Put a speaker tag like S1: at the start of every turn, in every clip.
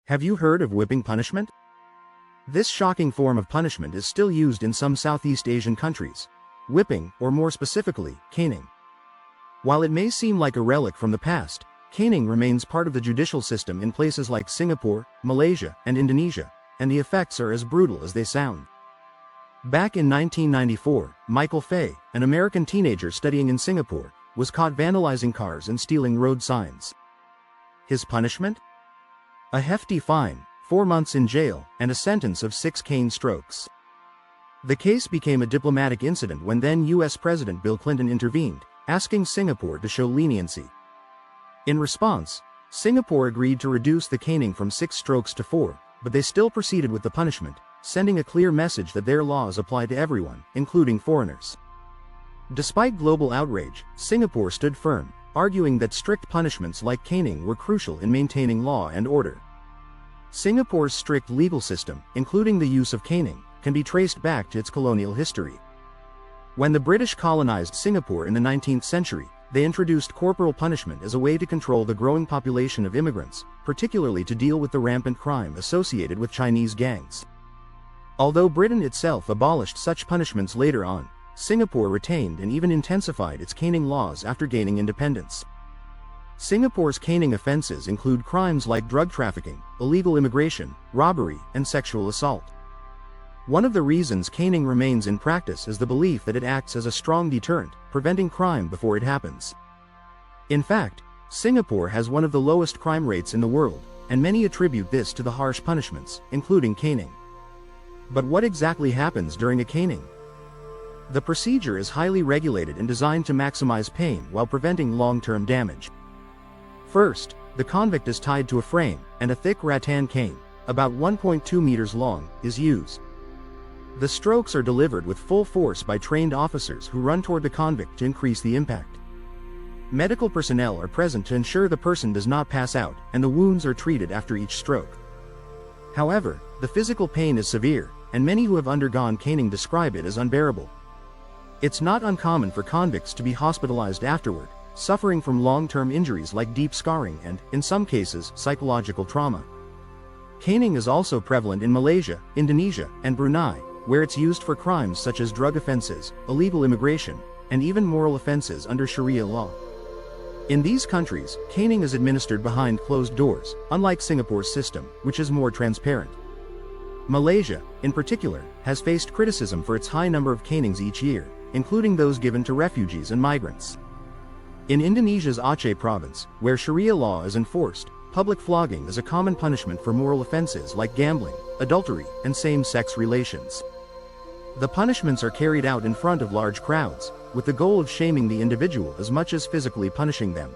S1: Have you heard of whipping punishment? This shocking form of punishment is still used in some Southeast Asian countries. Whipping, or more specifically, caning. While it may seem like a relic from the past, caning remains part of the judicial system in places like Singapore, Malaysia, and Indonesia, and the effects are as brutal as they sound. Back in 1994, Michael Fay, an American teenager studying in Singapore, was caught vandalizing cars and stealing road signs. His punishment? A hefty fine, 4 months in jail, and a sentence of 6 cane strokes. The case became a diplomatic incident when then U.S. President Bill Clinton intervened, asking Singapore to show leniency. In response, Singapore agreed to reduce the caning from 6 strokes to 4, but they still proceeded with the punishment, sending a clear message that their laws apply to everyone, including foreigners. Despite global outrage, Singapore stood firm, arguing that strict punishments like caning were crucial in maintaining law and order. Singapore's strict legal system, including the use of caning, can be traced back to its colonial history. When the British colonized Singapore in the 19th century, they introduced corporal punishment as a way to control the growing population of immigrants, particularly to deal with the rampant crime associated with Chinese gangs. Although Britain itself abolished such punishments later on, Singapore retained and even intensified its caning laws after gaining independence. Singapore's caning offenses include crimes like drug trafficking, illegal immigration, robbery, and sexual assault. One of the reasons caning remains in practice is the belief that it acts as a strong deterrent, preventing crime before it happens. In fact, Singapore has one of the lowest crime rates in the world, and many attribute this to the harsh punishments, including caning. But what exactly happens during a caning? The procedure is highly regulated and designed to maximize pain while preventing long-term damage. First, the convict is tied to a frame, and a thick rattan cane, about 1.2 meters long, is used. The strokes are delivered with full force by trained officers who run toward the convict to increase the impact. Medical personnel are present to ensure the person does not pass out, and the wounds are treated after each stroke. However, the physical pain is severe, and many who have undergone caning describe it as unbearable. It's not uncommon for convicts to be hospitalized afterward, suffering from long-term injuries like deep scarring and, in some cases, psychological trauma. Caning is also prevalent in Malaysia, Indonesia, and Brunei, where it's used for crimes such as drug offenses, illegal immigration, and even moral offenses under Sharia law. In these countries, caning is administered behind closed doors, unlike Singapore's system, which is more transparent. Malaysia, in particular, has faced criticism for its high number of canings each year, including those given to refugees and migrants. In Indonesia's Aceh province, where Sharia law is enforced, public flogging is a common punishment for moral offenses like gambling, adultery, and same-sex relations. The punishments are carried out in front of large crowds, with the goal of shaming the individual as much as physically punishing them.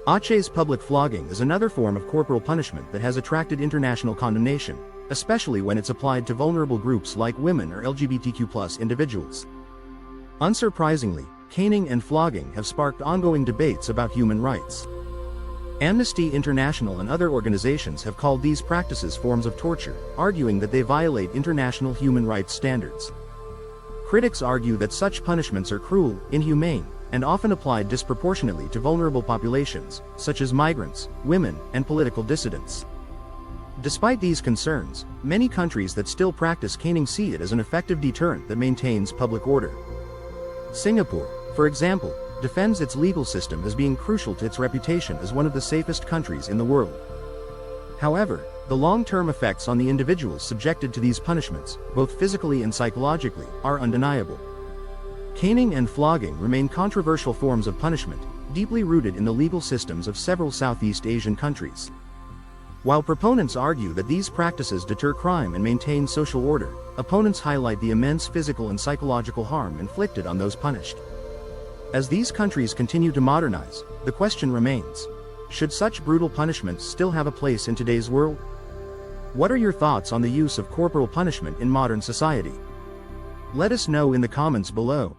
S1: Aceh's public flogging is another form of corporal punishment that has attracted international condemnation, especially when it's applied to vulnerable groups like women or LGBTQ+ individuals. Unsurprisingly, caning and flogging have sparked ongoing debates about human rights. Amnesty International and other organizations have called these practices forms of torture, arguing that they violate international human rights standards. Critics argue that such punishments are cruel, inhumane, and often applied disproportionately to vulnerable populations, such as migrants, women, and political dissidents. Despite these concerns, many countries that still practice caning see it as an effective deterrent that maintains public order. Singapore, for example, defends its legal system as being crucial to its reputation as one of the safest countries in the world. However, the long-term effects on the individuals subjected to these punishments, both physically and psychologically, are undeniable. Caning and flogging remain controversial forms of punishment, deeply rooted in the legal systems of several Southeast Asian countries. While proponents argue that these practices deter crime and maintain social order, opponents highlight the immense physical and psychological harm inflicted on those punished. As these countries continue to modernize, the question remains: should such brutal punishments still have a place in today's world? What are your thoughts on the use of corporal punishment in modern society? Let us know in the comments below.